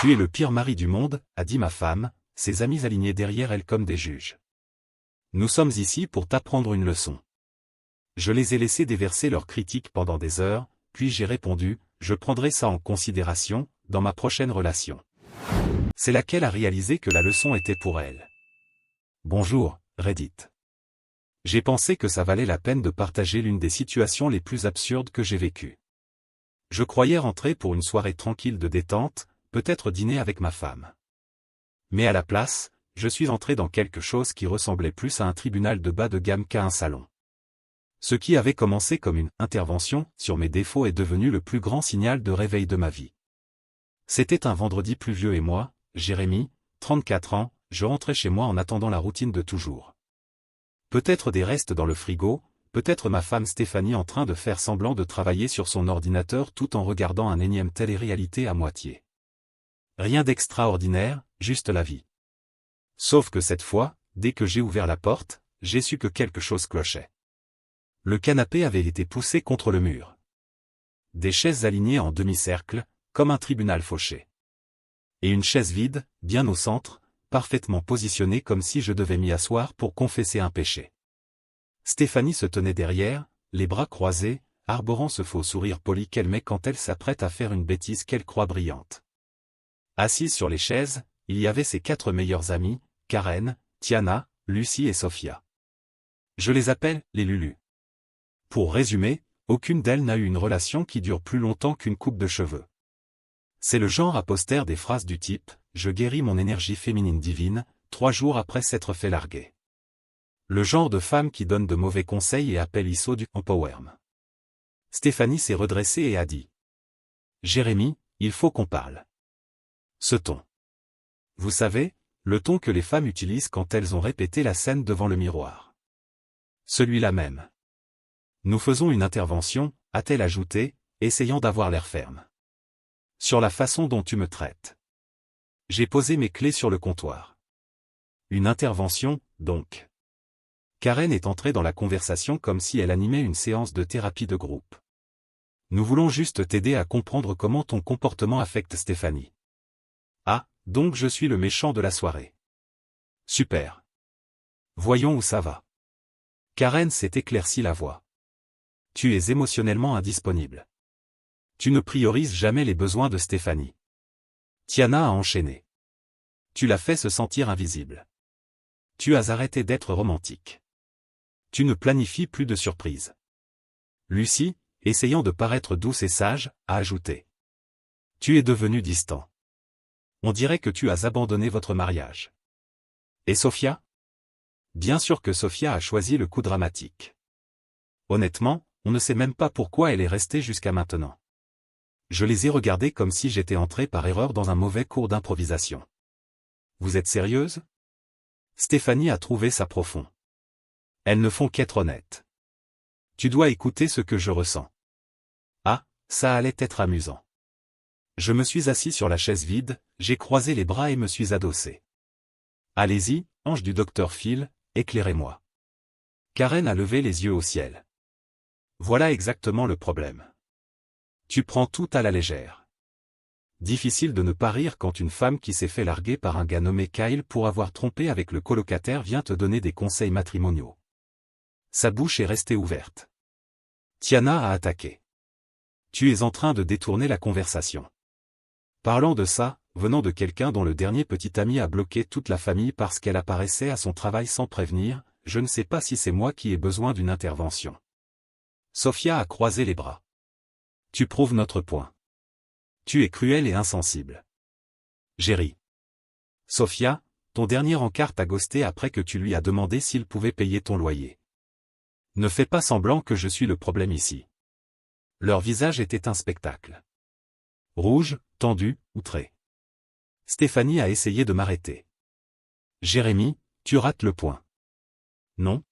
Tu es le pire mari du monde, a dit ma femme, ses amis alignés derrière elle comme des juges. Nous sommes ici pour t'apprendre une leçon. Je les ai laissés déverser leurs critiques pendant des heures, puis j'ai répondu, je prendrai ça en considération, dans ma prochaine relation. C'est là qu'elle a réalisé que la leçon était pour elle. Bonjour, Reddit. J'ai pensé que ça valait la peine de partager l'une des situations les plus absurdes que j'ai vécues. Je croyais rentrer pour une soirée tranquille de détente, peut-être dîner avec ma femme. Mais à la place, je suis entré dans quelque chose qui ressemblait plus à un tribunal de bas de gamme qu'à un salon. Ce qui avait commencé comme une intervention sur mes défauts est devenu le plus grand signal de réveil de ma vie. C'était un vendredi pluvieux et moi, Jérémy, 34 ans, je rentrais chez moi en attendant la routine de toujours. Peut-être des restes dans le frigo, peut-être ma femme Stéphanie en train de faire semblant de travailler sur son ordinateur tout en regardant un énième télé-réalité à moitié. Rien d'extraordinaire, juste la vie. Sauf que cette fois, dès que j'ai ouvert la porte, j'ai su que quelque chose clochait. Le canapé avait été poussé contre le mur. Des chaises alignées en demi-cercle, comme un tribunal fauché. Et une chaise vide, bien au centre, parfaitement positionnée comme si je devais m'y asseoir pour confesser un péché. Stéphanie se tenait derrière, les bras croisés, arborant ce faux sourire poli qu'elle met quand elle s'apprête à faire une bêtise qu'elle croit brillante. Assises sur les chaises, il y avait ses 4 meilleures amies, Karen, Tiana, Lucie et Sophia. Je les appelle les Lulu. Pour résumer, aucune d'elles n'a eu une relation qui dure plus longtemps qu'une coupe de cheveux. C'est le genre à poster des phrases du type « Je guéris mon énergie féminine divine » 3 jours après s'être fait larguer. Le genre de femme qui donne de mauvais conseils et appelle ISO du empowerment. Stéphanie s'est redressée et a dit « Jérémy, il faut qu'on parle. » Ce ton. Vous savez, le ton que les femmes utilisent quand elles ont répété la scène devant le miroir. Celui-là même. Nous faisons une intervention, a-t-elle ajouté, essayant d'avoir l'air ferme. Sur la façon dont tu me traites. J'ai posé mes clés sur le comptoir. Une intervention, donc. Karen est entrée dans la conversation comme si elle animait une séance de thérapie de groupe. Nous voulons juste t'aider à comprendre comment ton comportement affecte Stéphanie. Ah, donc je suis le méchant de la soirée. Super. Voyons où ça va. Karen s'est éclairci la voix. Tu es émotionnellement indisponible. Tu ne priorises jamais les besoins de Stéphanie. Tiana a enchaîné. Tu l'as fait se sentir invisible. Tu as arrêté d'être romantique. Tu ne planifies plus de surprises. Lucie, essayant de paraître douce et sage, a ajouté. Tu es devenu distant. On dirait que tu as abandonné votre mariage. Et Sophia? Bien sûr que Sophia a choisi le coup dramatique. Honnêtement, on ne sait même pas pourquoi elle est restée jusqu'à maintenant. Je les ai regardés comme si j'étais entré par erreur dans un mauvais cours d'improvisation. Vous êtes sérieuse? Stéphanie a trouvé ça profond. Elles ne font qu'être honnêtes. Tu dois écouter ce que je ressens. Ah, ça allait être amusant. Je me suis assis sur la chaise vide, j'ai croisé les bras et me suis adossé. Allez-y, ange du docteur Phil, éclairez-moi. Karen a levé les yeux au ciel. Voilà exactement le problème. Tu prends tout à la légère. Difficile de ne pas rire quand une femme qui s'est fait larguer par un gars nommé Kyle pour avoir trompé avec le colocataire vient te donner des conseils matrimoniaux. Sa bouche est restée ouverte. Tiana a attaqué. Tu es en train de détourner la conversation. Parlant de ça, venant de quelqu'un dont le dernier petit ami a bloqué toute la famille parce qu'elle apparaissait à son travail sans prévenir, je ne sais pas si c'est moi qui ai besoin d'une intervention. Sophia a croisé les bras. Tu prouves notre point. Tu es cruel et insensible. J'ai ri. Sophia, ton dernier encart t'a ghosté après que tu lui as demandé s'il pouvait payer ton loyer. Ne fais pas semblant que je suis le problème ici. Leur visage était un spectacle. Rouge, tendu, outré. Stéphanie a essayé de m'arrêter. Jérémy, tu rates le point. Non.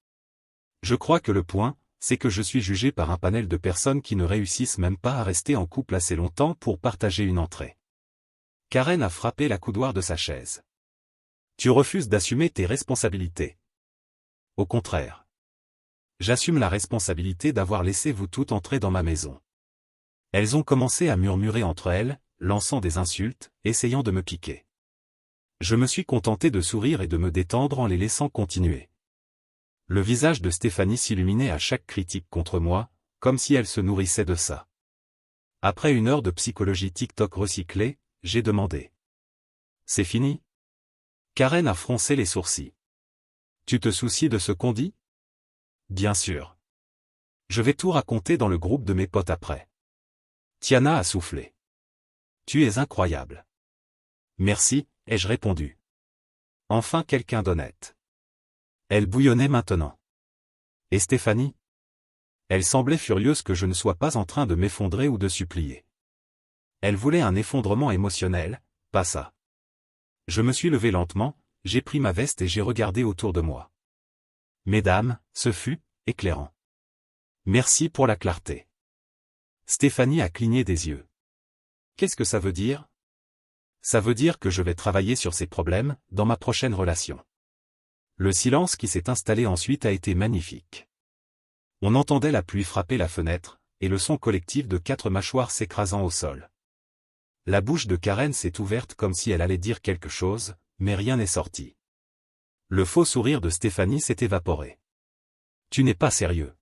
Je crois que le point, c'est que je suis jugé par un panel de personnes qui ne réussissent même pas à rester en couple assez longtemps pour partager une entrée. Karen a frappé la coudoir de sa chaise. Tu refuses d'assumer tes responsabilités. Au contraire. J'assume la responsabilité d'avoir laissé vous toutes entrer dans ma maison. Elles ont commencé à murmurer entre elles, lançant des insultes, essayant de me piquer. Je me suis contenté de sourire et de me détendre en les laissant continuer. Le visage de Stéphanie s'illuminait à chaque critique contre moi, comme si elle se nourrissait de ça. Après 1 heure de psychologie TikTok recyclée, j'ai demandé. C'est fini? Karen a froncé les sourcils. Tu te soucies de ce qu'on dit? Bien sûr. Je vais tout raconter dans le groupe de mes potes après. Tiana a soufflé. Tu es incroyable. Merci, ai-je répondu. Enfin quelqu'un d'honnête. Elle bouillonnait maintenant. Et Stéphanie? Elle semblait furieuse que je ne sois pas en train de m'effondrer ou de supplier. Elle voulait un effondrement émotionnel, pas ça. Je me suis levé lentement, j'ai pris ma veste et j'ai regardé autour de moi. Mesdames, ce fut éclairant. Merci pour la clarté. Stéphanie a cligné des yeux. Qu'est-ce que ça veut dire? Ça veut dire que je vais travailler sur ces problèmes, dans ma prochaine relation. Le silence qui s'est installé ensuite a été magnifique. On entendait la pluie frapper la fenêtre, et le son collectif de 4 mâchoires s'écrasant au sol. La bouche de Karen s'est ouverte comme si elle allait dire quelque chose, mais rien n'est sorti. Le faux sourire de Stéphanie s'est évaporé. Tu n'es pas sérieux.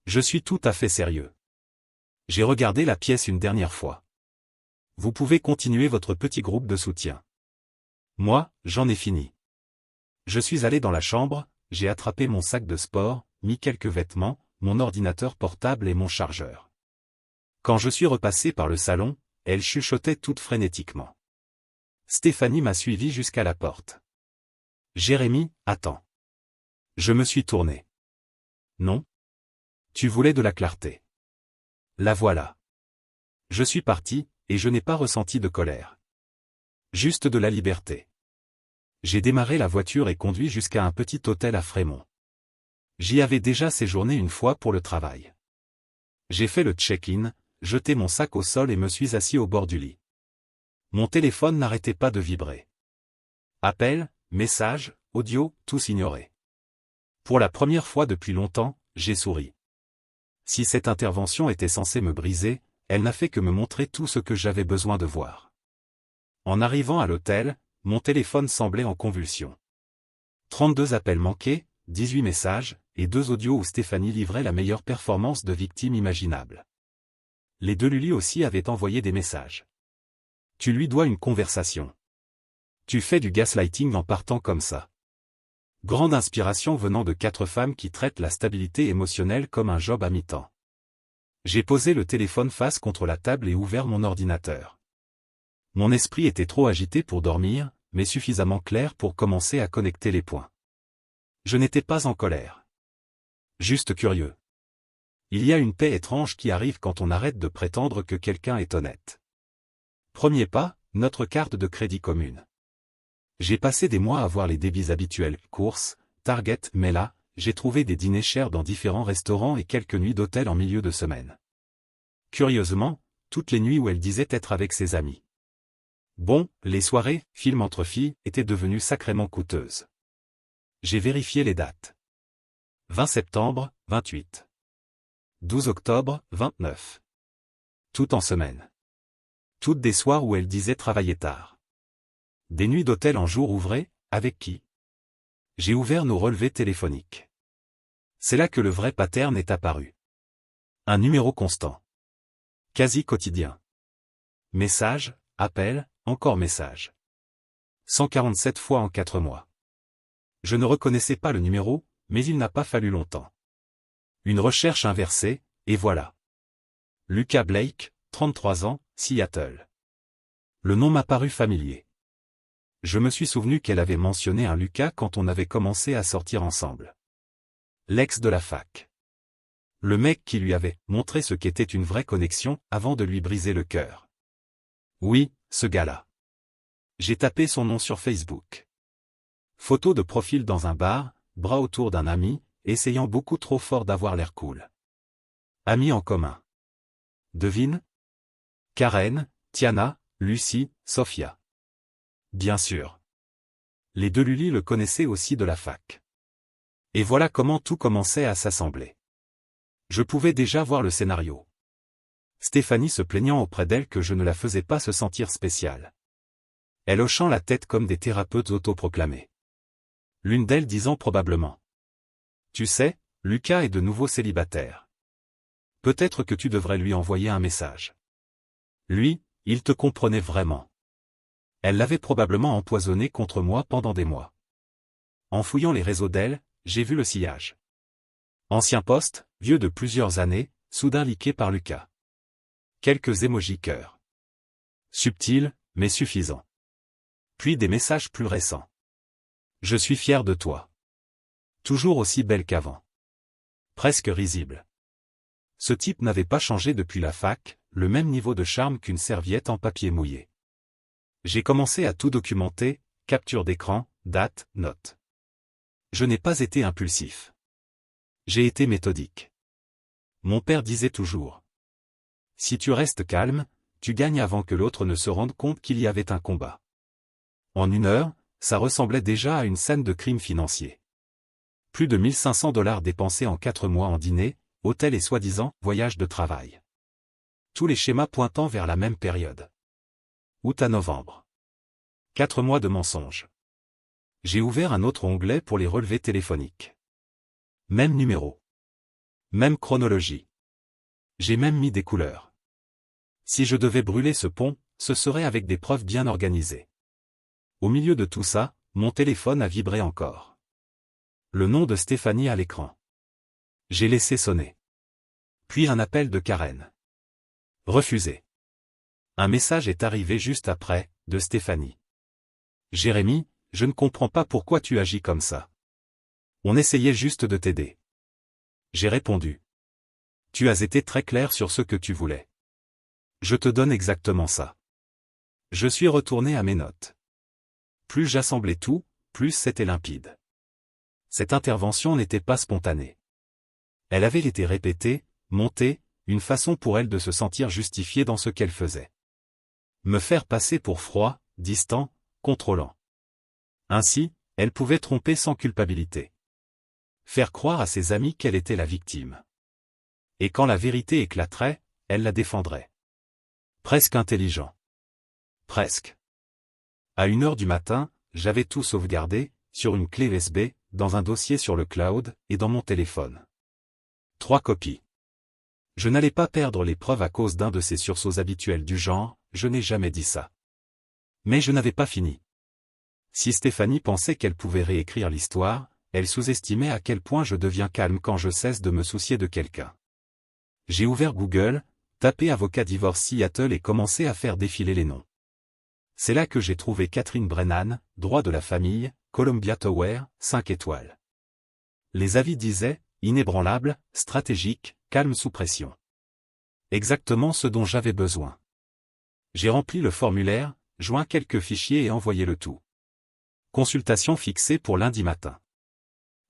Je suis tout à fait sérieux. J'ai regardé la pièce une dernière fois. Vous pouvez continuer votre petit groupe de soutien. Moi, j'en ai fini. Je suis allé dans la chambre, j'ai attrapé mon sac de sport, mis quelques vêtements, mon ordinateur portable et mon chargeur. Quand je suis repassé par le salon, elle chuchotait toute frénétiquement. Stéphanie m'a suivi jusqu'à la porte. Jérémy, attends. Je me suis tourné. Non? Tu voulais de la clarté. La voilà. Je suis parti, et je n'ai pas ressenti de colère. Juste de la liberté. J'ai démarré la voiture et conduit jusqu'à un petit hôtel à Frémont. J'y avais déjà séjourné une fois pour le travail. J'ai fait le check-in, jeté mon sac au sol et me suis assis au bord du lit. Mon téléphone n'arrêtait pas de vibrer. Appels, messages, audio, tous ignorés. Pour la première fois depuis longtemps, j'ai souri. Si cette intervention était censée me briser, elle n'a fait que me montrer tout ce que j'avais besoin de voir. En arrivant à l'hôtel, mon téléphone semblait en convulsion. 32 appels manqués, 18 messages, et 2 audios où Stéphanie livrait la meilleure performance de victime imaginable. Les 2 Luli aussi avaient envoyé des messages. Tu lui dois une conversation. Tu fais du gaslighting en partant comme ça. Grande inspiration venant de 4 femmes qui traitent la stabilité émotionnelle comme un job à mi-temps. J'ai posé le téléphone face contre la table et ouvert mon ordinateur. Mon esprit était trop agité pour dormir, mais suffisamment clair pour commencer à connecter les points. Je n'étais pas en colère. Juste curieux. Il y a une paix étrange qui arrive quand on arrête de prétendre que quelqu'un est honnête. Premier pas, notre carte de crédit commune. J'ai passé des mois à voir les débits habituels, courses, Target, mais là, j'ai trouvé des dîners chers dans différents restaurants et quelques nuits d'hôtel en milieu de semaine. Curieusement, toutes les nuits où elle disait être avec ses amis. Bon, les soirées, films entre filles, étaient devenues sacrément coûteuses. J'ai vérifié les dates. 20 septembre, 28. 12 octobre, 29. Tout en semaine. Toutes des soirs où elle disait travailler tard. Des nuits d'hôtel en jour ouvrés, avec qui? J'ai ouvert nos relevés téléphoniques. C'est là que le vrai pattern est apparu. Un numéro constant. Quasi quotidien. Message, appel, encore message. 147 fois en 4 mois. Je ne reconnaissais pas le numéro, mais il n'a pas fallu longtemps. Une recherche inversée, et voilà. Lucas Blake, 33 ans, Seattle. Le nom m'a paru familier. Je me suis souvenu qu'elle avait mentionné un Lucas quand on avait commencé à sortir ensemble. L'ex de la fac. Le mec qui lui avait montré ce qu'était une vraie connexion avant de lui briser le cœur. Oui, ce gars-là. J'ai tapé son nom sur Facebook. Photo de profil dans un bar, bras autour d'un ami, essayant beaucoup trop fort d'avoir l'air cool. Amis en commun. Devine? Karen, Tiana, Lucie, Sophia. Bien sûr. Les 2 Luli le connaissaient aussi de la fac. Et voilà comment tout commençait à s'assembler. Je pouvais déjà voir le scénario. Stéphanie se plaignant auprès d'elle que je ne la faisais pas se sentir spéciale. Elle hochant la tête comme des thérapeutes autoproclamés. L'une d'elles disant probablement. Tu sais, Lucas est de nouveau célibataire. Peut-être que tu devrais lui envoyer un message. Lui, il te comprenait vraiment. Elle l'avait probablement empoisonné contre moi pendant des mois. En fouillant les réseaux d'elle, j'ai vu le sillage. Ancien poste, vieux de plusieurs années, soudain liké par Lucas. Quelques émojis cœur. Subtils, mais suffisants. Puis des messages plus récents. Je suis fier de toi. Toujours aussi belle qu'avant. Presque risible. Ce type n'avait pas changé depuis la fac, le même niveau de charme qu'une serviette en papier mouillé. J'ai commencé à tout documenter, capture d'écran, date, notes. Je n'ai pas été impulsif. J'ai été méthodique. Mon père disait toujours. Si tu restes calme, tu gagnes avant que l'autre ne se rende compte qu'il y avait un combat. En 1 heure, ça ressemblait déjà à une scène de crime financier. Plus de 1500 $ dépensés en 4 mois en dîner, hôtel et soi-disant voyage de travail. Tous les schémas pointant vers la même période. Août à novembre. 4 mois de mensonges. J'ai ouvert un autre onglet pour les relevés téléphoniques. Même numéro. Même chronologie. J'ai même mis des couleurs. Si je devais brûler ce pont, ce serait avec des preuves bien organisées. Au milieu de tout ça, mon téléphone a vibré encore. Le nom de Stéphanie à l'écran. J'ai laissé sonner. Puis un appel de Karen. Refusé. Un message est arrivé juste après, de Stéphanie. Jérémy, je ne comprends pas pourquoi tu agis comme ça. On essayait juste de t'aider. J'ai répondu. Tu as été très clair sur ce que tu voulais. Je te donne exactement ça. Je suis retourné à mes notes. Plus j'assemblais tout, plus c'était limpide. Cette intervention n'était pas spontanée. Elle avait été répétée, montée, une façon pour elle de se sentir justifiée dans ce qu'elle faisait. Me faire passer pour froid, distant, contrôlant. Ainsi, elle pouvait tromper sans culpabilité. Faire croire à ses amis qu'elle était la victime. Et quand la vérité éclaterait, elle la défendrait. Presque intelligent. Presque. À 1 heure du matin, j'avais tout sauvegardé, sur une clé USB, dans un dossier sur le cloud, et dans mon téléphone. 3 copies. Je n'allais pas perdre les preuves à cause d'un de ces sursauts habituels du genre, je n'ai jamais dit ça. Mais je n'avais pas fini. Si Stéphanie pensait qu'elle pouvait réécrire l'histoire, elle sous-estimait à quel point je deviens calme quand je cesse de me soucier de quelqu'un. J'ai ouvert Google, tapé avocat divorce Seattle et commencé à faire défiler les noms. C'est là que j'ai trouvé Catherine Brennan, droit de la famille, Columbia Tower, 5 étoiles. Les avis disaient, inébranlable, stratégique, calme sous pression. Exactement ce dont j'avais besoin. J'ai rempli le formulaire, joint quelques fichiers et envoyé le tout. Consultation fixée pour lundi matin.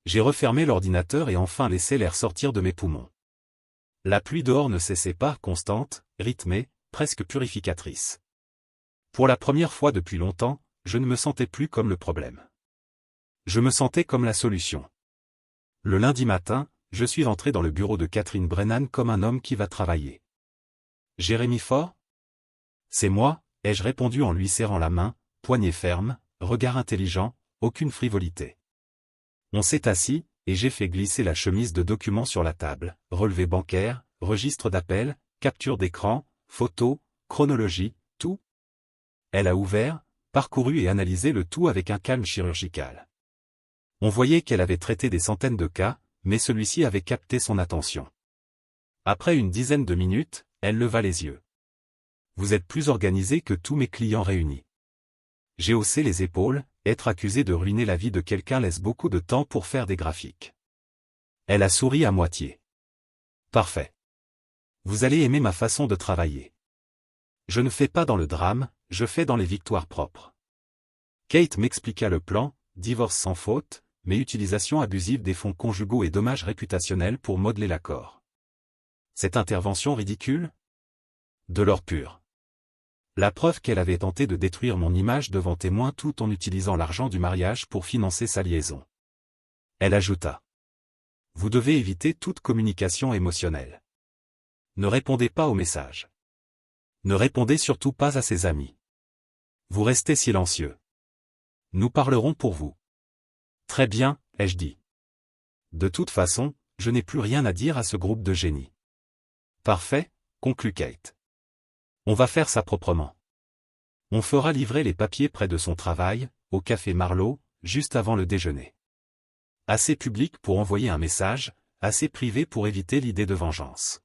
J'ai refermé l'ordinateur et enfin laissé l'air sortir de mes poumons. La pluie dehors ne cessait pas, constante, rythmée, presque purificatrice. Pour la première fois depuis longtemps, je ne me sentais plus comme le problème. Je me sentais comme la solution. Le lundi matin, je suis entré dans le bureau de Catherine Brennan comme un homme qui va travailler. Jérémy Fort ? C'est moi, ai-je répondu en lui serrant la main, poignée ferme, regard intelligent, aucune frivolité. On s'est assis, et j'ai fait glisser la chemise de documents sur la table, relevé bancaire, registre d'appel, capture d'écran, photo, chronologie, tout. Elle a ouvert, parcouru et analysé le tout avec un calme chirurgical. On voyait qu'elle avait traité des centaines de cas, mais celui-ci avait capté son attention. Après une dizaine de minutes, elle leva les yeux. Vous êtes plus organisé que tous mes clients réunis. J'ai haussé les épaules, être accusé de ruiner la vie de quelqu'un laisse beaucoup de temps pour faire des graphiques. Elle a souri à moitié. Parfait. Vous allez aimer ma façon de travailler. Je ne fais pas dans le drame, je fais dans les victoires propres. Kate m'expliqua le plan, divorce sans faute, mais utilisation abusive des fonds conjugaux et dommages réputationnels pour modeler l'accord. Cette intervention ridicule ? De l'or pur. La preuve qu'elle avait tenté de détruire mon image devant témoins tout en utilisant l'argent du mariage pour financer sa liaison. Elle ajouta. Vous devez éviter toute communication émotionnelle. Ne répondez pas aux messages. Ne répondez surtout pas à ses amis. Vous restez silencieux. Nous parlerons pour vous. Très bien, ai-je dit. De toute façon, je n'ai plus rien à dire à ce groupe de génies. Parfait, conclut Kate. On va faire ça proprement. On fera livrer les papiers près de son travail, au café Marlowe, juste avant le déjeuner. Assez public pour envoyer un message, assez privé pour éviter l'idée de vengeance.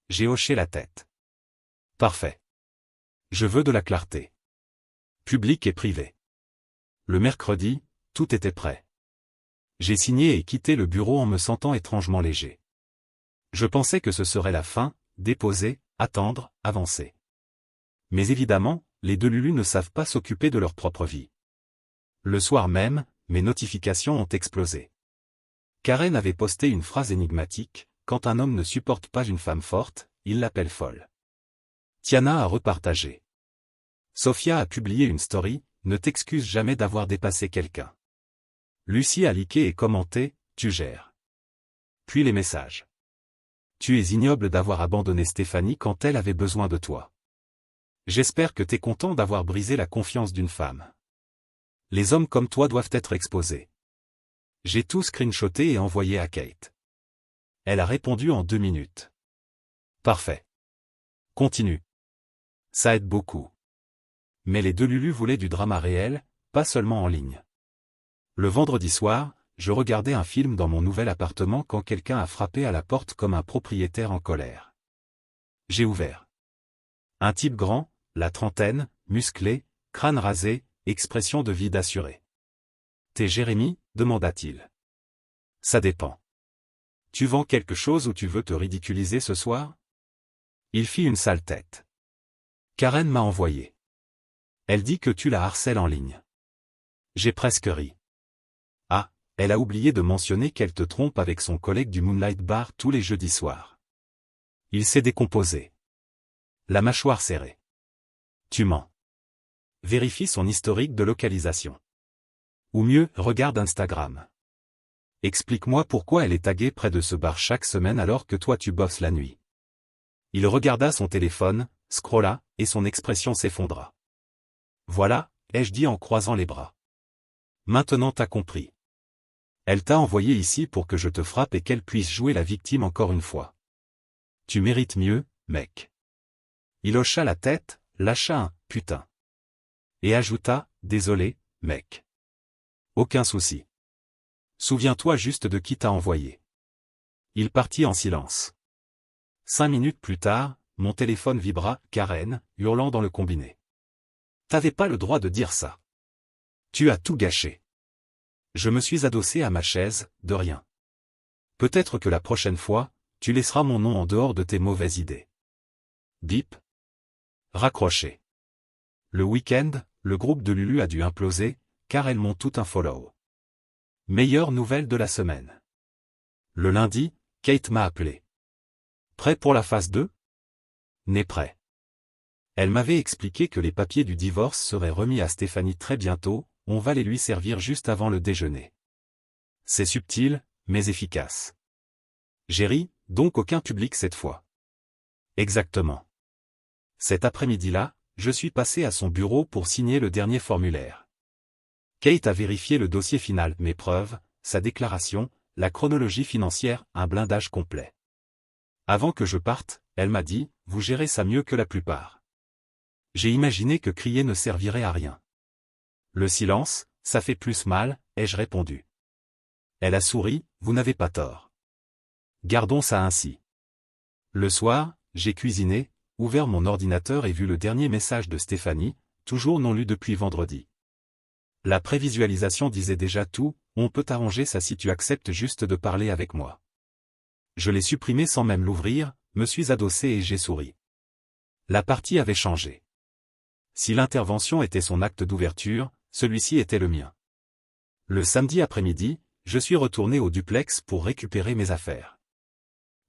J'ai hoché la tête. Parfait. Je veux de la clarté. Public et privé. Le mercredi, tout était prêt. J'ai signé et quitté le bureau en me sentant étrangement léger. Je pensais que ce serait la fin, déposer, attendre, avancer. Mais évidemment, les deux Lulu ne savent pas s'occuper de leur propre vie. Le soir même, mes notifications ont explosé. Karen avait posté une phrase énigmatique, « Quand un homme ne supporte pas une femme forte, il l'appelle folle ». Tiana a repartagé. Sophia a publié une story, « Ne t'excuse jamais d'avoir dépassé quelqu'un ». Lucie a liké et commenté, « Tu gères ». Puis les messages. « Tu es ignoble d'avoir abandonné Stéphanie quand elle avait besoin de toi. J'espère que t'es content d'avoir brisé la confiance d'une femme. Les hommes comme toi doivent être exposés. » J'ai tout screenshoté et envoyé à Kate. Elle a répondu en 2 minutes. Parfait. Continue. Ça aide beaucoup. Mais les deux Lulu voulaient du drama réel, pas seulement en ligne. Le vendredi soir, je regardais un film dans mon nouvel appartement quand quelqu'un a frappé à la porte comme un propriétaire en colère. J'ai ouvert. Un type grand, la trentaine, musclé, crâne rasé, expression de vide assurée. « T'es Jérémy ?» demanda-t-il. « Ça dépend. Tu vends quelque chose ou tu veux te ridiculiser ce soir ?» Il fit une sale tête. « Karen m'a envoyé. Elle dit que tu la harcèles en ligne. » J'ai presque ri. « Ah, elle a oublié de mentionner qu'elle te trompe avec son collègue du Moonlight Bar tous les jeudis soirs. » Il s'est décomposé. La mâchoire serrée. « Tu mens. Vérifie son historique de localisation. Ou mieux, regarde Instagram. Explique-moi pourquoi elle est taguée près de ce bar chaque semaine alors que toi tu bosses la nuit. » Il regarda son téléphone, scrolla, et son expression s'effondra. « Voilà, ai-je dit en croisant les bras. Maintenant t'as compris. Elle t'a envoyé ici pour que je te frappe et qu'elle puisse jouer la victime encore une fois. Tu mérites mieux, mec. » Il hocha la tête, lâcha un « putain » et ajouta « désolé, mec. Aucun souci. Souviens-toi juste de qui t'a envoyé. » Il partit en silence. 5 minutes plus tard, mon téléphone vibra, Karen, hurlant dans le combiné. « T'avais pas le droit de dire ça. Tu as tout gâché. » Je me suis adossé à ma chaise, de rien. « Peut-être que la prochaine fois, tu laisseras mon nom en dehors de tes mauvaises idées. » Bip. Raccroché. Le week-end, le groupe de Lulu a dû imploser, car elles m'ont tout un follow. Meilleure nouvelle de la semaine. Le lundi, Kate m'a appelé. Prêt pour la phase 2 ? N'est prêt. Elle m'avait expliqué que les papiers du divorce seraient remis à Stéphanie très bientôt, on va les lui servir juste avant le déjeuner. C'est subtil, mais efficace. J'ai ri, donc aucun public cette fois. Exactement. Cet après-midi-là, je suis passé à son bureau pour signer le dernier formulaire. Kate a vérifié le dossier final, mes preuves, sa déclaration, la chronologie financière, un blindage complet. Avant que je parte, elle m'a dit, vous gérez ça mieux que la plupart. J'ai imaginé que crier ne servirait à rien. Le silence, ça fait plus mal, ai-je répondu. Elle a souri, vous n'avez pas tort. Gardons ça ainsi. Le soir, j'ai cuisiné, ouvert mon ordinateur et vu le dernier message de Stéphanie, toujours non lu depuis vendredi. La prévisualisation disait déjà tout, on peut arranger ça si tu acceptes juste de parler avec moi. Je l'ai supprimé sans même l'ouvrir, me suis adossé et j'ai souri. La partie avait changé. Si l'intervention était son acte d'ouverture, celui-ci était le mien. Le samedi après-midi, je suis retourné au duplex pour récupérer mes affaires.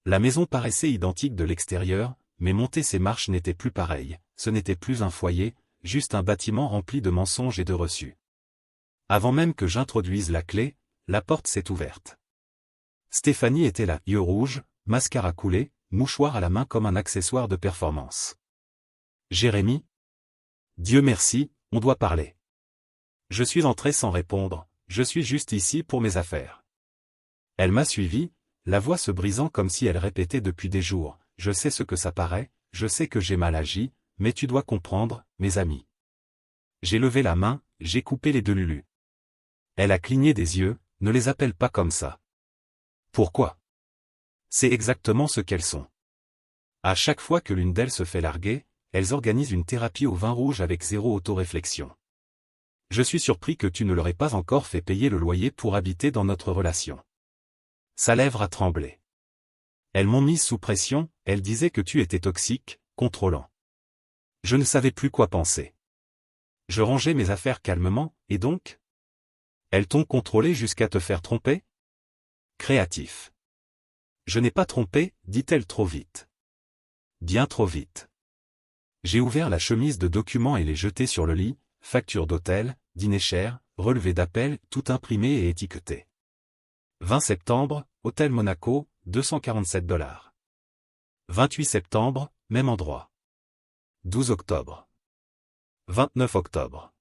La maison paraissait identique de l'extérieur, mais monter ces marches n'était plus pareil, ce n'était plus un foyer, juste un bâtiment rempli de mensonges et de reçus. Avant même que j'introduise la clé, la porte s'est ouverte. Stéphanie était là, yeux rouges, mascara coulé, mouchoir à la main comme un accessoire de performance. Jérémy? Dieu merci, on doit parler. Je suis entré sans répondre, je suis juste ici pour mes affaires. Elle m'a suivi, la voix se brisant comme si elle répétait depuis des jours, je sais ce que ça paraît, je sais que j'ai mal agi, mais tu dois comprendre, mes amis. J'ai levé la main, j'ai coupé les deux Lulu. Elle a cligné des yeux, ne les appelle pas comme ça. Pourquoi? C'est exactement ce qu'elles sont. À chaque fois que l'une d'elles se fait larguer, elles organisent une thérapie au vin rouge avec zéro autoréflexion. Je suis surpris que tu ne leur aies pas encore fait payer le loyer pour habiter dans notre relation. Sa lèvre a tremblé. Elles m'ont mise sous pression, elles disaient que tu étais toxique, contrôlant. Je ne savais plus quoi penser. Je rangeais mes affaires calmement, et donc? Elles t'ont contrôlé jusqu'à te faire tromper? Créatif. Je n'ai pas trompé, dit-elle trop vite. Bien trop vite. J'ai ouvert la chemise de documents et les jeté sur le lit, facture d'hôtel, dîner cher, relevé d'appel, tout imprimé et étiqueté. 20 septembre, Hôtel Monaco, 247 $. 28 septembre, même endroit. 12 octobre. 29 octobre.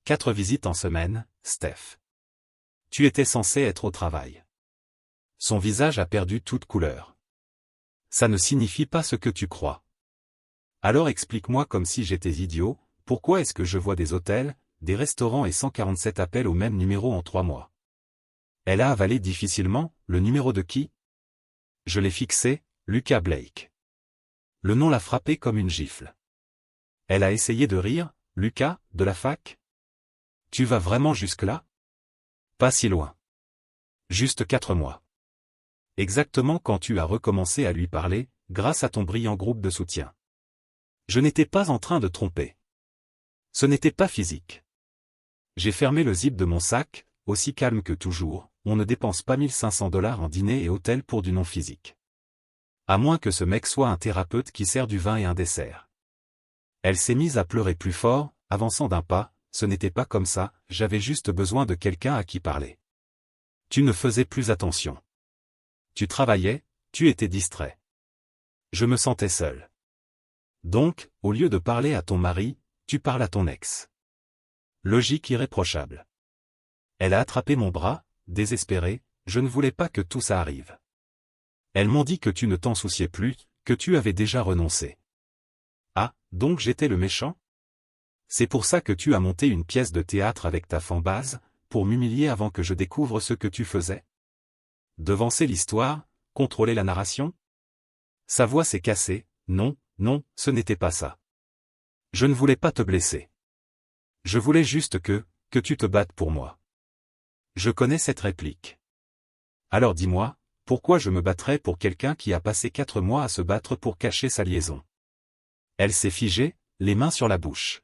4 visites en semaine, Steph. Tu étais censé être au travail. Son visage a perdu toute couleur. Ça ne signifie pas ce que tu crois. Alors explique-moi comme si j'étais idiot, pourquoi est-ce que je vois des hôtels, des restaurants et 147 appels au même numéro en 3 mois? Elle a avalé difficilement, le numéro de qui? Je l'ai fixé, Lucas Blake. Le nom l'a frappé comme une gifle. Elle a essayé de rire, Lucas, de la fac? Tu vas vraiment jusque-là? Pas si loin. Juste 4 mois. Exactement quand tu as recommencé à lui parler, grâce à ton brillant groupe de soutien. Je n'étais pas en train de tromper. Ce n'était pas physique. J'ai fermé le zip de mon sac, aussi calme que toujours, on ne dépense pas 1500 $ en dîner et hôtel pour du non physique. À moins que ce mec soit un thérapeute qui sert du vin et un dessert. Elle s'est mise à pleurer plus fort, avançant d'un pas, ce n'était pas comme ça, j'avais juste besoin de quelqu'un à qui parler. Tu ne faisais plus attention. Tu travaillais, tu étais distrait. Je me sentais seul. Donc, au lieu de parler à ton mari, tu parles à ton ex. Logique irréprochable. Elle a attrapé mon bras, désespérée, je ne voulais pas que tout ça arrive. Elles m'ont dit que tu ne t'en souciais plus, que tu avais déjà renoncé. Ah, donc j'étais le méchant? C'est pour ça que tu as monté une pièce de théâtre avec ta fanbase, pour m'humilier avant que je découvre ce que tu faisais? Devancer l'histoire, contrôler la narration? Sa voix s'est cassée, non, non, ce n'était pas ça. Je ne voulais pas te blesser. Je voulais juste que tu te battes pour moi. Je connais cette réplique. Alors dis-moi, pourquoi je me battrais pour quelqu'un qui a passé 4 mois à se battre pour cacher sa liaison? Elle s'est figée, les mains sur la bouche.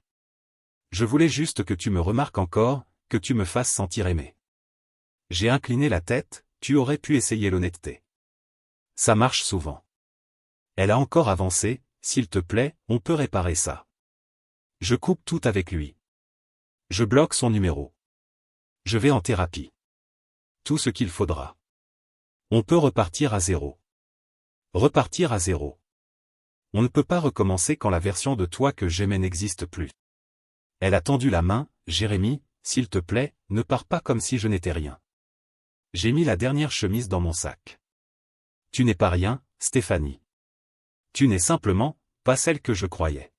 Je voulais juste que tu me remarques encore, que tu me fasses sentir aimé. J'ai incliné la tête, tu aurais pu essayer l'honnêteté. Ça marche souvent. Elle a encore avancé, s'il te plaît, on peut réparer ça. Je coupe tout avec lui. Je bloque son numéro. Je vais en thérapie. Tout ce qu'il faudra. On peut repartir à zéro. Repartir à zéro. On ne peut pas recommencer quand la version de toi que j'aimais n'existe plus. Elle a tendu la main, Jérémy, s'il te plaît, ne pars pas comme si je n'étais rien. J'ai mis la dernière chemise dans mon sac. Tu n'es pas rien, Stéphanie. Tu n'es simplement pas celle que je croyais.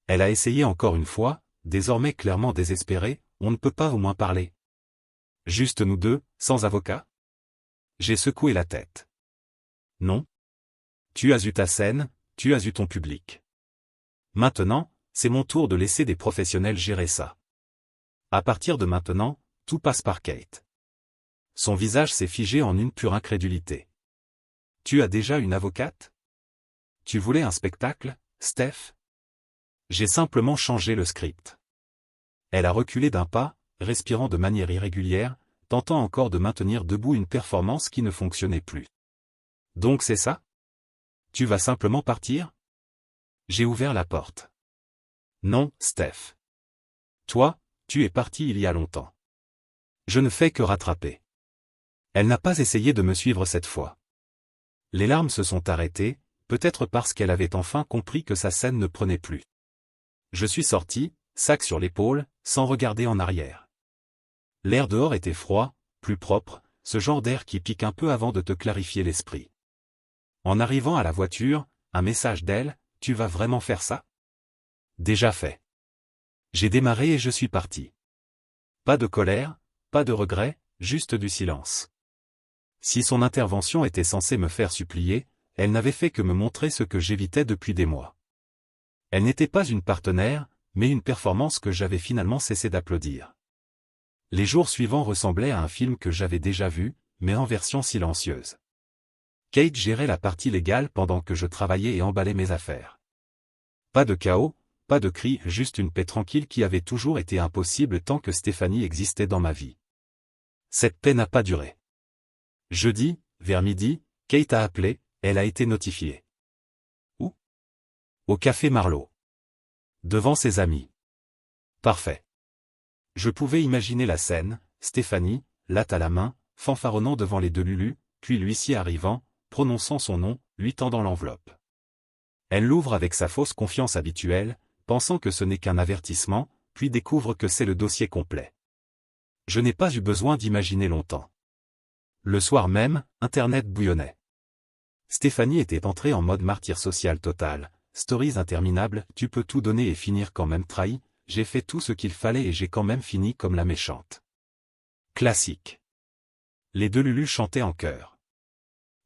Elle a essayé encore une fois, désormais clairement désespérée, on ne peut pas au moins parler. Juste nous deux, sans avocat? J'ai secoué la tête. Non. Tu as eu ta scène, tu as eu ton public. Maintenant, c'est mon tour de laisser des professionnels gérer ça. À partir de maintenant, tout passe par Kate. Son visage s'est figé en une pure incrédulité. Tu as déjà une avocate? Tu voulais un spectacle, Steph? J'ai simplement changé le script. Elle a reculé d'un pas, respirant de manière irrégulière, tentant encore de maintenir debout une performance qui ne fonctionnait plus. Donc c'est ça? Tu vas simplement partir? J'ai ouvert la porte. Non, Steph. Toi, tu es parti il y a longtemps. Je ne fais que rattraper. Elle n'a pas essayé de me suivre cette fois. Les larmes se sont arrêtées, peut-être parce qu'elle avait enfin compris que sa scène ne prenait plus. Je suis sorti, sac sur l'épaule, sans regarder en arrière. L'air dehors était froid, plus propre, ce genre d'air qui pique un peu avant de te clarifier l'esprit. En arrivant à la voiture, un message d'elle, « Tu vas vraiment faire ça ?» Déjà fait. J'ai démarré et je suis parti. Pas de colère, pas de regret, juste du silence. Si son intervention était censée me faire supplier, elle n'avait fait que me montrer ce que j'évitais depuis des mois. Elle n'était pas une partenaire, mais une performance que j'avais finalement cessé d'applaudir. Les jours suivants ressemblaient à un film que j'avais déjà vu, mais en version silencieuse. Kate gérait la partie légale pendant que je travaillais et emballais mes affaires. Pas de chaos, pas de cris, juste une paix tranquille qui avait toujours été impossible tant que Stéphanie existait dans ma vie. Cette paix n'a pas duré. Jeudi, vers midi, Kate a appelé, elle a été notifiée. Où? Au café Marlowe. Devant ses amis. Parfait. Je pouvais imaginer la scène, Stéphanie, latte à la main, fanfaronnant devant les deux Lulu, puis l'huissier arrivant, prononçant son nom, lui tendant l'enveloppe. Elle l'ouvre avec sa fausse confiance habituelle, pensant que ce n'est qu'un avertissement, puis découvre que c'est le dossier complet. Je n'ai pas eu besoin d'imaginer longtemps. Le soir même, Internet bouillonnait. Stéphanie était entrée en mode martyr social total, stories interminables, tu peux tout donner et finir quand même trahi, j'ai fait tout ce qu'il fallait et j'ai quand même fini comme la méchante. Classique. Les deux Lulu chantaient en chœur.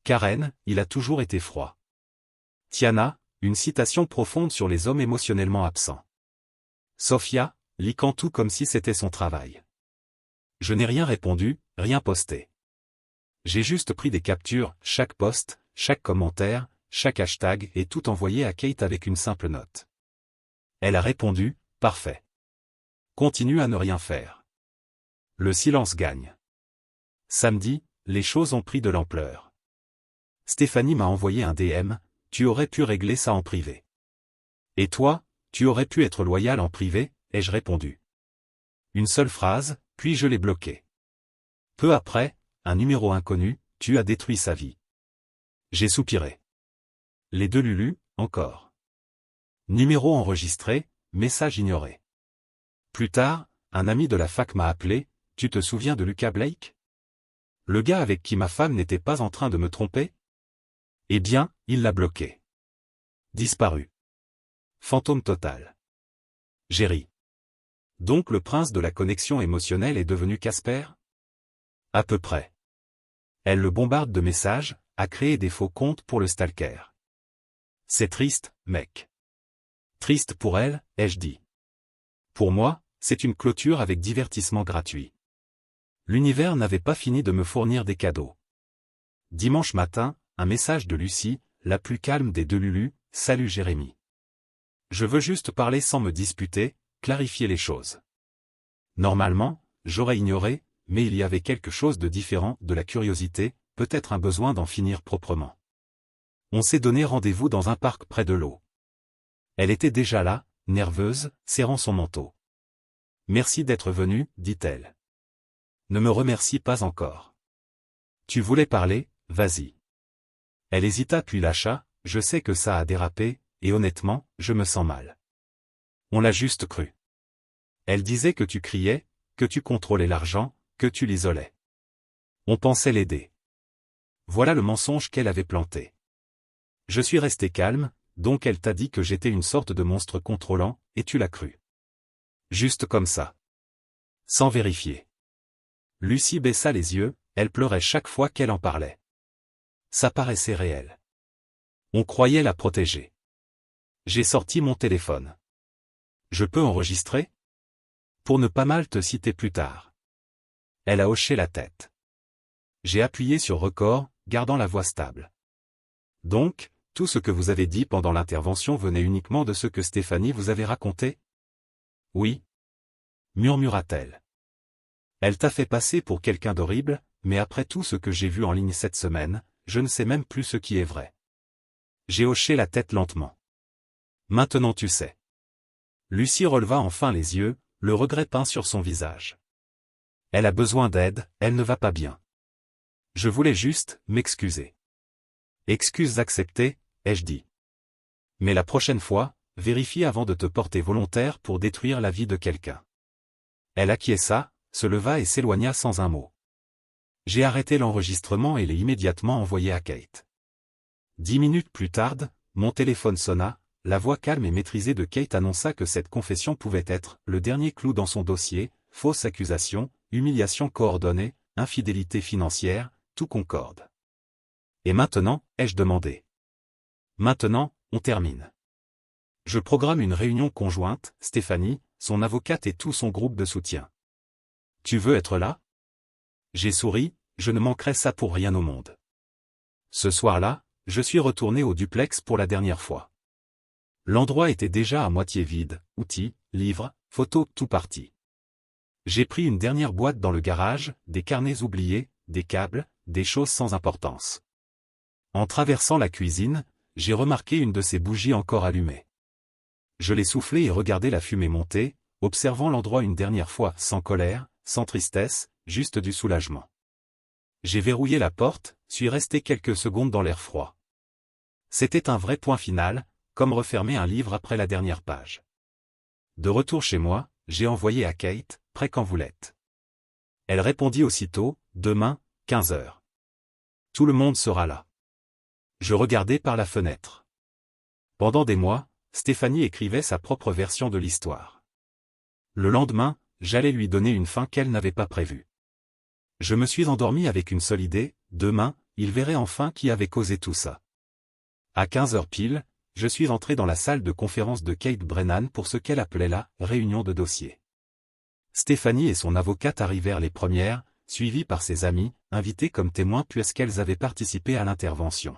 Karen, il a toujours été froid. Tiana, une citation profonde sur les hommes émotionnellement absents. Sophia, liquant tout comme si c'était son travail. Je n'ai rien répondu, rien posté. J'ai juste pris des captures, chaque post, chaque commentaire, chaque hashtag et tout envoyé à Kate avec une simple note. Elle a répondu, parfait. Continue à ne rien faire. Le silence gagne. Samedi, les choses ont pris de l'ampleur. Stéphanie m'a envoyé un DM, tu aurais pu régler ça en privé. Et toi, tu aurais pu être loyal en privé, ai-je répondu. Une seule phrase, puis je l'ai bloqué. Peu après, un numéro inconnu, tu as détruit sa vie. J'ai soupiré. Les deux Lulu, encore. Numéro enregistré, message ignoré. Plus tard, un ami de la fac m'a appelé, tu te souviens de Lucas Blake? Le gars avec qui ma femme n'était pas en train de me tromper? Eh bien, il l'a bloqué. Disparu. Fantôme total. J'ai ri. Donc le prince de la connexion émotionnelle est devenu Casper? À peu près. Elle le bombarde de messages, a créé des faux comptes pour le stalker. C'est triste, mec. Triste pour elle, ai-je dit. Pour moi, c'est une clôture avec divertissement gratuit. L'univers n'avait pas fini de me fournir des cadeaux. Dimanche matin, un message de Lucie, la plus calme des deux Lulu, salut Jérémy. Je veux juste parler sans me disputer, clarifier les choses. Normalement, j'aurais ignoré, mais il y avait quelque chose de différent, de la curiosité, peut-être un besoin d'en finir proprement. On s'est donné rendez-vous dans un parc près de l'eau. Elle était déjà là, nerveuse, serrant son manteau. Merci d'être venue, dit-elle. Ne me remercie pas encore. Tu voulais parler, vas-y. Elle hésita puis lâcha, je sais que ça a dérapé, et honnêtement, je me sens mal. On l'a juste cru. Elle disait que tu criais, que tu contrôlais l'argent, que tu l'isolais. On pensait l'aider. Voilà le mensonge qu'elle avait planté. Je suis resté calme, donc elle t'a dit que j'étais une sorte de monstre contrôlant, et tu l'as cru. Juste comme ça. Sans vérifier. Lucie baissa les yeux, elle pleurait chaque fois qu'elle en parlait. Ça paraissait réel. On croyait la protéger. J'ai sorti mon téléphone. Je peux enregistrer? Pour ne pas mal te citer plus tard. Elle a hoché la tête. J'ai appuyé sur record, gardant la voix stable. Donc, tout ce que vous avez dit pendant l'intervention venait uniquement de ce que Stéphanie vous avait raconté? Oui. Murmura-t-elle. Elle t'a fait passer pour quelqu'un d'horrible, mais après tout ce que j'ai vu en ligne cette semaine, je ne sais même plus ce qui est vrai. J'ai hoché la tête lentement. Maintenant tu sais. Lucie releva enfin les yeux, le regret peint sur son visage. Elle a besoin d'aide, elle ne va pas bien. Je voulais juste m'excuser. Excuses acceptées, ai-je dit. Mais la prochaine fois, vérifie avant de te porter volontaire pour détruire la vie de quelqu'un. Elle acquiesça, se leva et s'éloigna sans un mot. J'ai arrêté l'enregistrement et l'ai immédiatement envoyé à Kate. 10 minutes plus tard, mon téléphone sonna, la voix calme et maîtrisée de Kate annonça que cette confession pouvait être le dernier clou dans son dossier, fausse accusation, humiliation coordonnée, infidélité financière, tout concorde. Et maintenant, ai-je demandé. Maintenant, on termine. Je programme une réunion conjointe, Stéphanie, son avocate et tout son groupe de soutien. Tu veux être là? J'ai souri, je ne manquerai ça pour rien au monde. Ce soir-là, je suis retourné au duplex pour la dernière fois. L'endroit était déjà à moitié vide, outils, livres, photos, tout parti. J'ai pris une dernière boîte dans le garage, des carnets oubliés, des câbles, des choses sans importance. En traversant la cuisine, j'ai remarqué une de ces bougies encore allumées. Je l'ai soufflée et regardé la fumée monter, observant l'endroit une dernière fois, sans colère, sans tristesse, juste du soulagement. J'ai verrouillé la porte, suis resté quelques secondes dans l'air froid. C'était un vrai point final, comme refermer un livre après la dernière page. De retour chez moi, j'ai envoyé à Kate, prêt quand vous l'êtes. Elle répondit aussitôt, demain, 15 heures. Tout le monde sera là. Je regardais par la fenêtre. Pendant des mois, Stéphanie écrivait sa propre version de l'histoire. Le lendemain, j'allais lui donner une fin qu'elle n'avait pas prévue. Je me suis endormi avec une seule idée, demain, il verrait enfin qui avait causé tout ça. À 15 heures pile, je suis entré dans la salle de conférence de Kate Brennan pour ce qu'elle appelait la « réunion de dossier ». Stéphanie et son avocate arrivèrent les premières, suivies par ses amies, invitées comme témoins puisqu'elles avaient participé à l'intervention.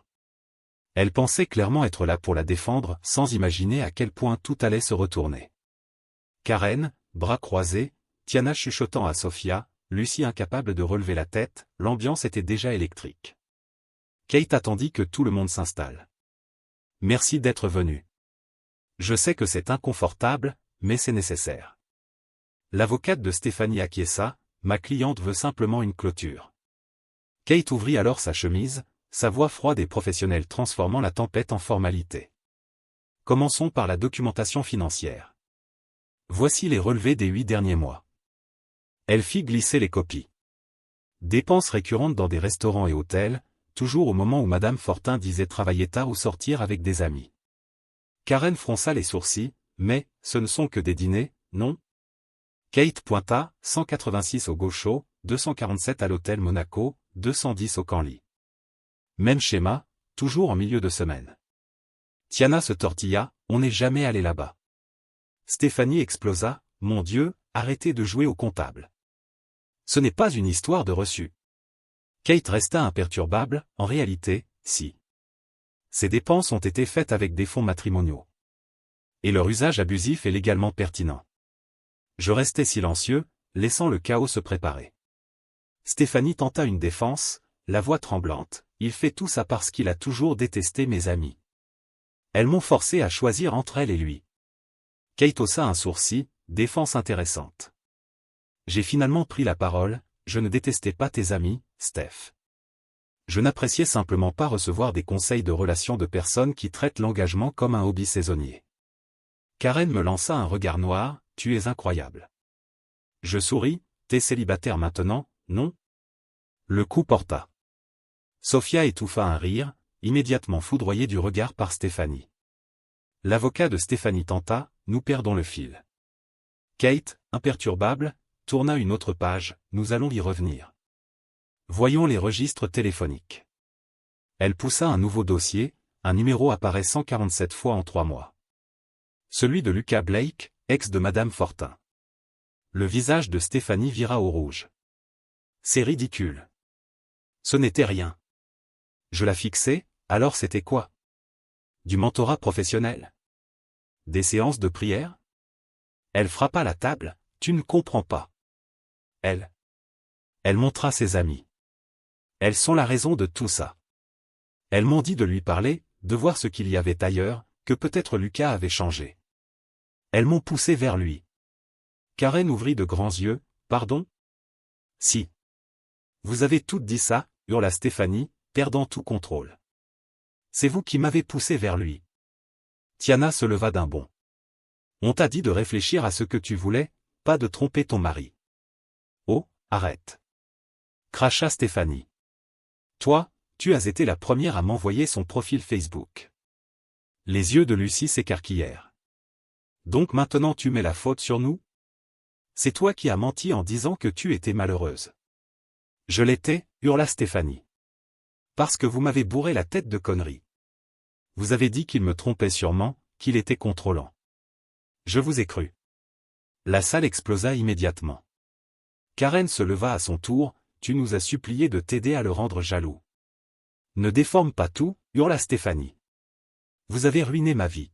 Elles pensaient clairement être là pour la défendre, sans imaginer à quel point tout allait se retourner. Karen, bras croisés, Tiana chuchotant à Sophia, Lucie incapable de relever la tête, l'ambiance était déjà électrique. Kate attendit que tout le monde s'installe. « Merci d'être venu. Je sais que c'est inconfortable, mais c'est nécessaire. » L'avocate de Stéphanie acquiesça, « Ma cliente veut simplement une clôture. » Kate ouvrit alors sa chemise, sa voix froide et professionnelle transformant la tempête en formalité. « Commençons par la documentation financière. Voici les relevés des 8 derniers mois. » Elle fit glisser les copies. Dépenses récurrentes dans des restaurants et hôtels, toujours au moment où Madame Fortin disait travailler tard ou sortir avec des amis. Karen fronça les sourcils, mais, ce ne sont que des dîners, non? Kate pointa, 186 au Gaucho, 247 à l'hôtel Monaco, 210 au Canly. Même schéma, toujours en milieu de semaine. Tiana se tortilla, on n'est jamais allé là-bas. Stéphanie explosa, mon Dieu, arrêtez de jouer au comptable. Ce n'est pas une histoire de reçu. Kate resta imperturbable, en réalité, si. Ces dépenses ont été faites avec des fonds matrimoniaux. Et leur usage abusif est légalement pertinent. Je restai silencieux, laissant le chaos se préparer. Stéphanie tenta une défense, la voix tremblante, il fait tout ça parce qu'il a toujours détesté mes amis. Elles m'ont forcé à choisir entre elle et lui. Kate haussa un sourcil, défense intéressante. J'ai finalement pris la parole, je ne détestais pas tes amis, Steph. Je n'appréciais simplement pas recevoir des conseils de relations de personnes qui traitent l'engagement comme un hobby saisonnier. Karen me lança un regard noir, tu es incroyable. Je souris, t'es célibataire maintenant, non? Le coup porta. Sophia étouffa un rire, immédiatement foudroyée du regard par Stéphanie. L'avocat de Stéphanie tenta, nous perdons le fil. Kate, imperturbable, tourna une autre page, nous allons y revenir. Voyons les registres téléphoniques. Elle poussa un nouveau dossier, un numéro apparaît 147 fois en 3 mois. Celui de Lucas Blake, ex de Madame Fortin. Le visage de Stéphanie vira au rouge. C'est ridicule. Ce n'était rien. Je la fixais, alors c'était quoi? Du mentorat professionnel? Des séances de prière? Elle frappa la table, tu ne comprends pas. Elle montra ses amis. Elles sont la raison de tout ça. Elles m'ont dit de lui parler, de voir ce qu'il y avait ailleurs, que peut-être Lucas avait changé. Elles m'ont poussé vers lui. Karen ouvrit de grands yeux, pardon? Si. Vous avez toutes dit ça, hurla Stéphanie, perdant tout contrôle. C'est vous qui m'avez poussé vers lui. Tiana se leva d'un bond. On t'a dit de réfléchir à ce que tu voulais, pas de tromper ton mari. Oh, arrête. Cracha Stéphanie. Toi, tu as été la première à m'envoyer son profil Facebook. Les yeux de Lucie s'écarquillèrent. Donc maintenant tu mets la faute sur nous? C'est toi qui as menti en disant que tu étais malheureuse. Je l'étais, hurla Stéphanie. Parce que vous m'avez bourré la tête de conneries. Vous avez dit qu'il me trompait sûrement, qu'il était contrôlant. Je vous ai cru. La salle explosa immédiatement. Karen se leva à son tour, tu nous as supplié de t'aider à le rendre jaloux. Ne déforme pas tout, hurla Stéphanie. Vous avez ruiné ma vie.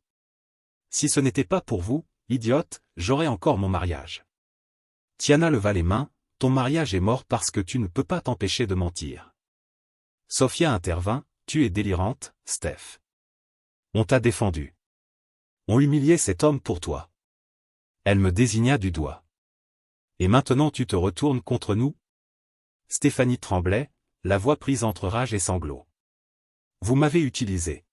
Si ce n'était pas pour vous, idiote, j'aurais encore mon mariage. Tiana leva les mains, ton mariage est mort parce que tu ne peux pas t'empêcher de mentir. Sophia intervint, tu es délirante, Steph. On t'a défendu. On humiliait cet homme pour toi. Elle me désigna du doigt. Et maintenant tu te retournes contre nous? Stéphanie tremblait, la voix prise entre rage et sanglots. Vous m'avez utilisé.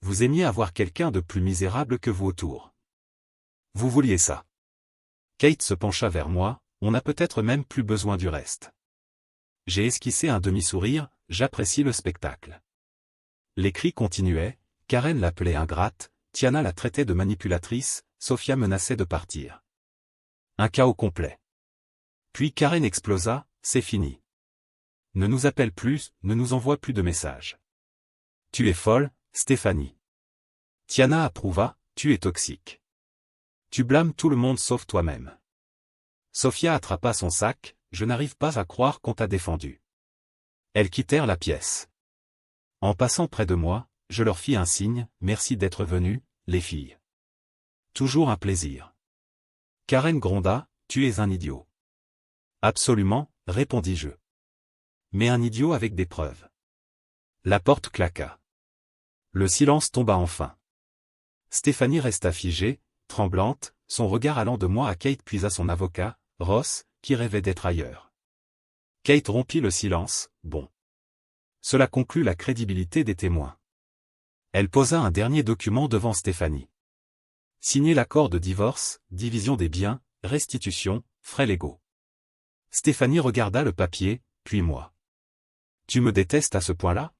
Vous aimiez avoir quelqu'un de plus misérable que vous autour. Vous vouliez ça. Kate se pencha vers moi, on n'a peut-être même plus besoin du reste. J'ai esquissé un demi-sourire, j'apprécie le spectacle. Les cris continuaient, Karen l'appelait ingrate, Tiana la traitait de manipulatrice, Sophia menaçait de partir. Un chaos complet. Puis Karen explosa, c'est fini. Ne nous appelle plus, ne nous envoie plus de messages. Tu es folle, Stéphanie. Tiana approuva, tu es toxique. Tu blâmes tout le monde sauf toi-même. Sophia attrapa son sac, je n'arrive pas à croire qu'on t'a défendu. Elles quittèrent la pièce. En passant près de moi, je leur fis un signe, merci d'être venus, les filles. Toujours un plaisir. Karen gronda, tu es un idiot. Absolument, répondis-je. Mais un idiot avec des preuves. La porte claqua. Le silence tomba enfin. Stéphanie resta figée, tremblante, son regard allant de moi à Kate puis à son avocat, Ross, qui rêvait d'être ailleurs. Kate rompit le silence, bon. Cela conclut la crédibilité des témoins. Elle posa un dernier document devant Stéphanie. Signer l'accord de divorce, division des biens, restitution, frais légaux. Stéphanie regarda le papier, puis moi. Tu me détestes à ce point-là?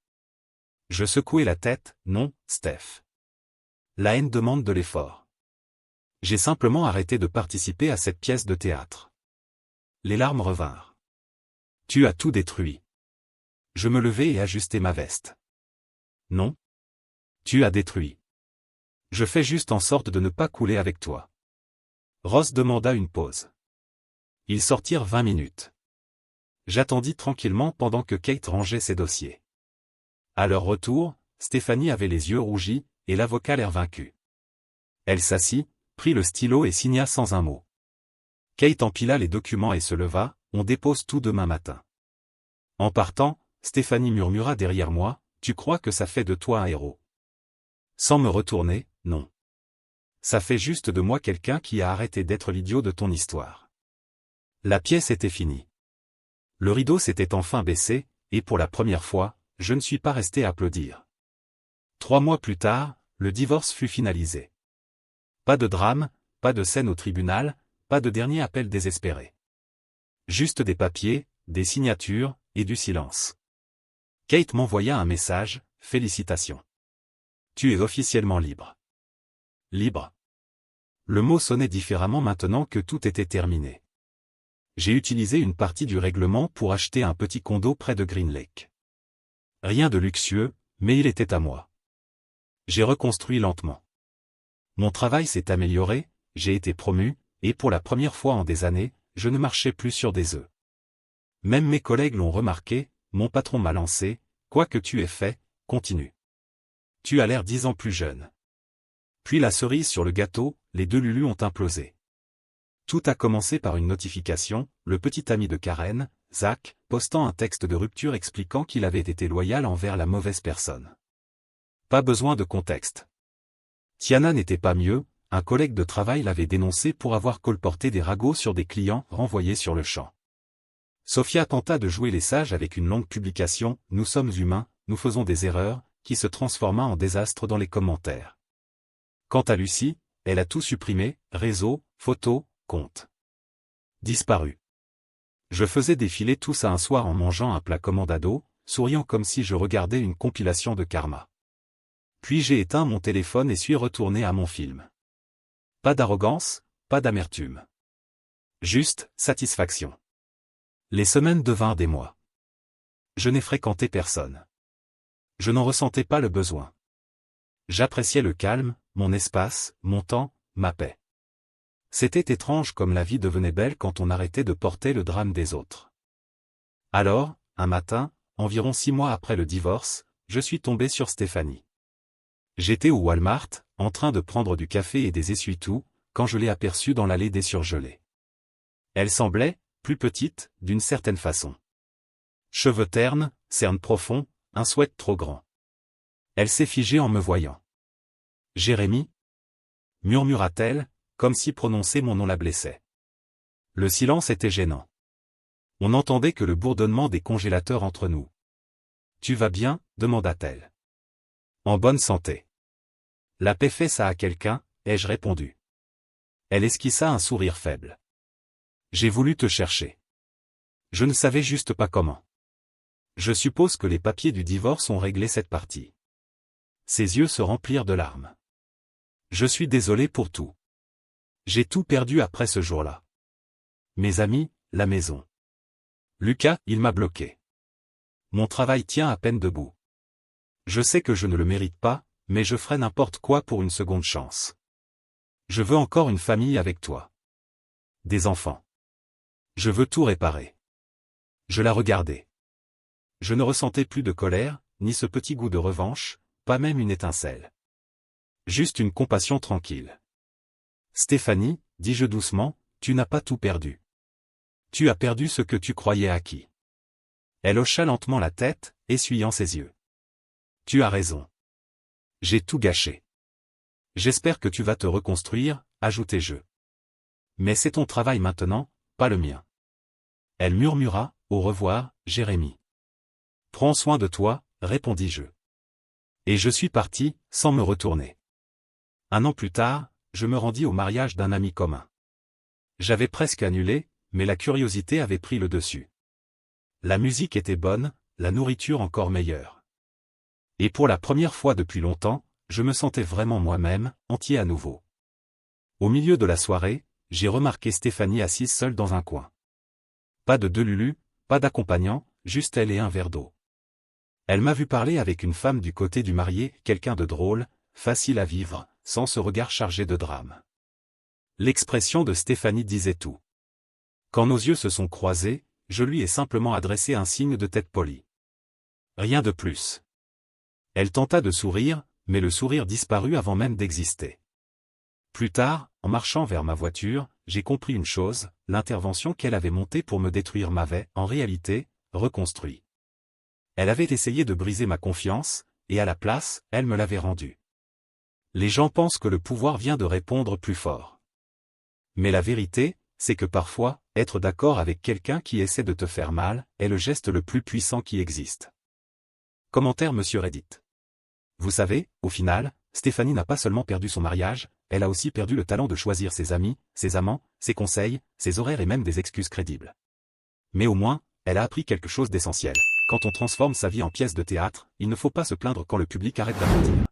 Je secouai la tête, non, Steph. La haine demande de l'effort. J'ai simplement arrêté de participer à cette pièce de théâtre. Les larmes revinrent. Tu as tout détruit. Je me levai et ajustai ma veste. Non. Tu as détruit. Je fais juste en sorte de ne pas couler avec toi. Ross demanda une pause. Ils sortirent 20 minutes. J'attendis tranquillement pendant que Kate rangeait ses dossiers. À leur retour, Stéphanie avait les yeux rougis, et l'avocat l'air vaincu. Elle s'assit, prit le stylo et signa sans un mot. Kate empila les documents et se leva, on dépose tout demain matin. En partant, Stéphanie murmura derrière moi, tu crois que ça fait de toi un héros? Sans me retourner, non. Ça fait juste de moi quelqu'un qui a arrêté d'être l'idiot de ton histoire. La pièce était finie. Le rideau s'était enfin baissé, et pour la première fois, je ne suis pas resté à applaudir. 3 mois plus tard, le divorce fut finalisé. Pas de drame, pas de scène au tribunal, pas de dernier appel désespéré. Juste des papiers, des signatures, et du silence. Kate m'envoya un message, félicitations. Tu es officiellement libre. Libre. Le mot sonnait différemment maintenant que tout était terminé. J'ai utilisé une partie du règlement pour acheter un petit condo près de Green Lake. Rien de luxueux, mais il était à moi. J'ai reconstruit lentement. Mon travail s'est amélioré, j'ai été promu, et pour la première fois en des années, je ne marchais plus sur des œufs. Même mes collègues l'ont remarqué, mon patron m'a lancé, quoi que tu aies fait, continue. Tu as l'air 10 ans plus jeune. Puis la cerise sur le gâteau, les 2 Lulu ont implosé. Tout a commencé par une notification, le petit ami de Karen, Zach, postant un texte de rupture expliquant qu'il avait été loyal envers la mauvaise personne. Pas besoin de contexte. Tiana n'était pas mieux, un collègue de travail l'avait dénoncé pour avoir colporté des ragots sur des clients renvoyés sur le champ. Sophia tenta de jouer les sages avec une longue publication, nous sommes humains, nous faisons des erreurs, qui se transforma en désastre dans les commentaires. Quant à Lucie, elle a tout supprimé, réseau, photos, compte. Disparu. Je faisais défiler tout ça un soir en mangeant un plat commandado, souriant comme si je regardais une compilation de karma. Puis j'ai éteint mon téléphone et suis retourné à mon film. Pas d'arrogance, pas d'amertume. Juste satisfaction. Les semaines devinrent des mois. Je n'ai fréquenté personne. Je n'en ressentais pas le besoin. J'appréciais le calme, mon espace, mon temps, ma paix. C'était étrange comme la vie devenait belle quand on arrêtait de porter le drame des autres. Alors, un matin, environ 6 mois après le divorce, je suis tombé sur Stéphanie. J'étais au Walmart, en train de prendre du café et des essuie-tout, quand je l'ai aperçue dans l'allée des surgelés. Elle semblait, plus petite, d'une certaine façon. Cheveux ternes, cernes profonds, un sweat trop grand. Elle s'est figée en me voyant. « Jérémy » murmura-t-elle, comme si prononcer mon nom la blessait. Le silence était gênant. On n'entendait que le bourdonnement des congélateurs entre nous. « Tu vas bien » demanda-t-elle. « En bonne santé. » La paix fait ça à quelqu'un, ai-je répondu. Elle esquissa un sourire faible. J'ai voulu te chercher. Je ne savais juste pas comment. Je suppose que les papiers du divorce ont réglé cette partie. Ses yeux se remplirent de larmes. Je suis désolé pour tout. J'ai tout perdu après ce jour-là. Mes amis, la maison. Lucas, il m'a bloqué. Mon travail tient à peine debout. Je sais que je ne le mérite pas, mais je ferai n'importe quoi pour une seconde chance. Je veux encore une famille avec toi. Des enfants. Je veux tout réparer. Je la regardais. Je ne ressentais plus de colère, ni ce petit goût de revanche, pas même une étincelle. Juste une compassion tranquille. Stéphanie, dis-je doucement, tu n'as pas tout perdu. Tu as perdu ce que tu croyais acquis. Elle hocha lentement la tête, essuyant ses yeux. Tu as raison. J'ai tout gâché. J'espère que tu vas te reconstruire, ajoutai-je. Mais c'est ton travail maintenant, pas le mien. Elle murmura, au revoir, Jérémy. Prends soin de toi, répondis-je. Et je suis parti, sans me retourner. 1 an plus tard, je me rendis au mariage d'un ami commun. J'avais presque annulé, mais la curiosité avait pris le dessus. La musique était bonne, la nourriture encore meilleure. Et pour la première fois depuis longtemps, je me sentais vraiment moi-même, entier à nouveau. Au milieu de la soirée, j'ai remarqué Stéphanie assise seule dans un coin. Pas de Delulu, pas d'accompagnant, juste elle et un verre d'eau. Elle m'a vu parler avec une femme du côté du marié, quelqu'un de drôle, facile à vivre, sans ce regard chargé de drame. L'expression de Stéphanie disait tout. Quand nos yeux se sont croisés, je lui ai simplement adressé un signe de tête poli. Rien de plus. Elle tenta de sourire, mais le sourire disparut avant même d'exister. Plus tard, en marchant vers ma voiture, j'ai compris une chose, l'intervention qu'elle avait montée pour me détruire m'avait, en réalité, reconstruit. Elle avait essayé de briser ma confiance, et à la place, elle me l'avait rendue. Les gens pensent que le pouvoir vient de répondre plus fort. Mais la vérité, c'est que parfois, être d'accord avec quelqu'un qui essaie de te faire mal, est le geste le plus puissant qui existe. Commentaire Monsieur Reddit. Vous savez, au final, Stéphanie n'a pas seulement perdu son mariage, elle a aussi perdu le talent de choisir ses amis, ses amants, ses conseils, ses horaires et même des excuses crédibles. Mais au moins, elle a appris quelque chose d'essentiel. Quand on transforme sa vie en pièce de théâtre, il ne faut pas se plaindre quand le public arrête d'applaudir.